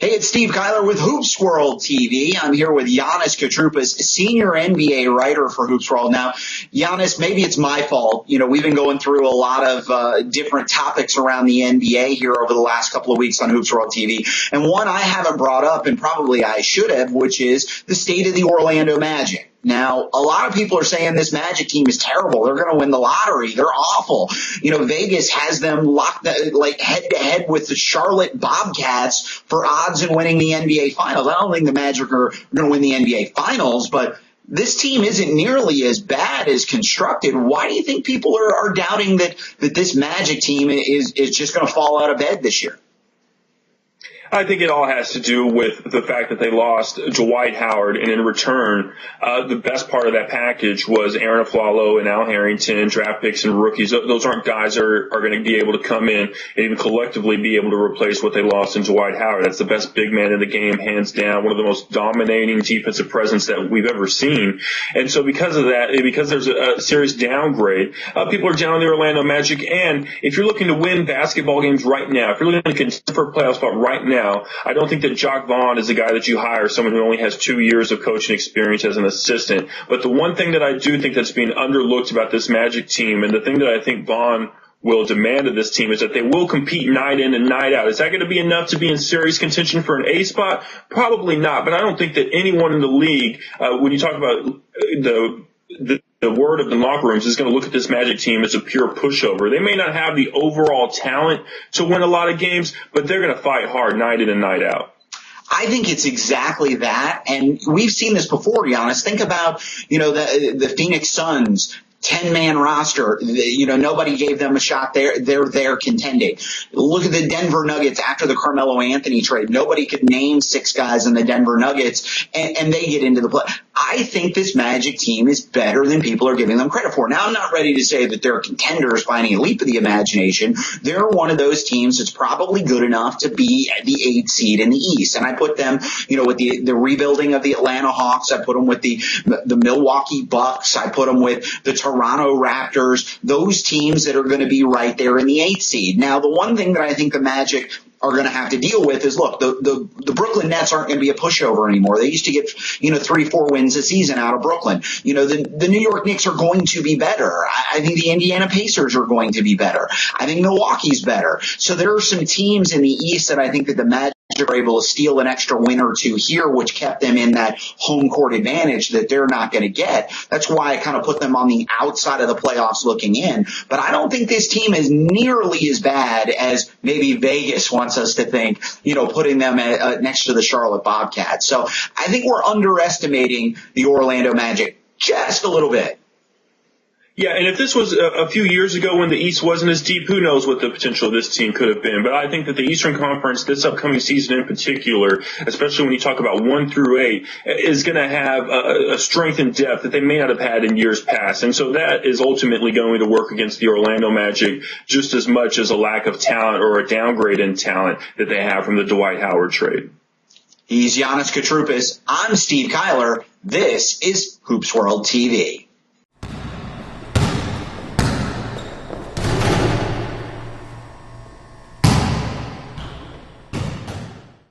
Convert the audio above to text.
Hey, it's Steve Kyler with HOOPSWORLD TV. I'm here with Giannis Katroupas, senior NBA writer for HOOPSWORLD. Now, Giannis, maybe it's my fault. You know, we've been going through a lot of different topics around the NBA here over the last couple of weeks on HOOPSWORLD TV. And one I haven't brought up, and probably I should have, which is the state of the Orlando Magic. Now, a lot of people are saying this Magic team is terrible. They're going to win the lottery. They're awful. You know, Vegas has them locked like head-to-head with the Charlotte Bobcats for odds in winning the NBA Finals. I don't think the Magic are going to win the NBA Finals, but this team isn't nearly as bad as constructed. Why do you think people are doubting that this Magic team is just going to fall out of bed this year? I think it all has to do with the fact that they lost Dwight Howard, and in return, the best part of that package was Aaron Aflalo and Al Harrington, draft picks and rookies. Those aren't guys that are going to be able to come in and even collectively be able to replace what they lost in Dwight Howard. That's the best big man in the game, hands down, one of the most dominating defensive presence that we've ever seen. And so because of that, because there's a serious downgrade, people are down on the Orlando Magic. And if you're looking to win basketball games right now, if you're looking to contend for a playoff spot right now, I don't think that Jock Vaughn is the guy that you hire, someone who only has 2 years of coaching experience as an assistant. But the one thing that I do think that's being underlooked about this Magic team, and the thing that I think Vaughn will demand of this team, is that they will compete night in and night out. Is that going to be enough to be in serious contention for an A spot? Probably not. But I don't think that anyone in the league, when you talk about the word of the locker rooms, is going to look at this Magic team as a pure pushover. They may not have the overall talent to win a lot of games, but they're going to fight hard night in and night out. I think it's exactly that. And we've seen this before, Giannis. Think about, you know, the Phoenix Suns. 10-man roster. You know, nobody gave them a shot. They're there contending. Look at the Denver Nuggets after the Carmelo Anthony trade. Nobody could name 6 guys in the Denver Nuggets, and they get into the play. I think this Magic team is better than people are giving them credit for. Now, I'm not ready to say that they're contenders by any leap of the imagination. They're one of those teams that's probably good enough to be the 8th seed in the East. And I put them, you know, with the rebuilding of the Atlanta Hawks. I put them with the Milwaukee Bucks. I put them with the Toronto Raptors, those teams that are going to be right there in the 8th seed. Now, the one thing that I think the Magic are going to have to deal with is, look, the Brooklyn Nets aren't going to be a pushover anymore. They used to get, 3-4 wins a season out of Brooklyn. You know, the New York Knicks are going to be better. I think the Indiana Pacers are going to be better. I think Milwaukee's better. So there are some teams in the East that I think that the Magic are able to steal an extra win or two here, which kept them in that home court advantage that they're not going to get. That's why I kind of put them on the outside of the playoffs looking in. But I don't think this team is nearly as bad as maybe Vegas wants us to think, putting them next to the Charlotte Bobcats. So I think we're underestimating the Orlando Magic just a little bit. Yeah, and if this was a few years ago when the East wasn't as deep, who knows what the potential of this team could have been. But I think that the Eastern Conference, this upcoming season in particular, especially when you talk about 1 through 8, is going to have a strength and depth that they may not have had in years past. And so that is ultimately going to work against the Orlando Magic just as much as a lack of talent or a downgrade in talent that they have from the Dwight Howard trade. He's Giannis Katroupas. I'm Steve Kyler. This is HOOPSWORLD TV.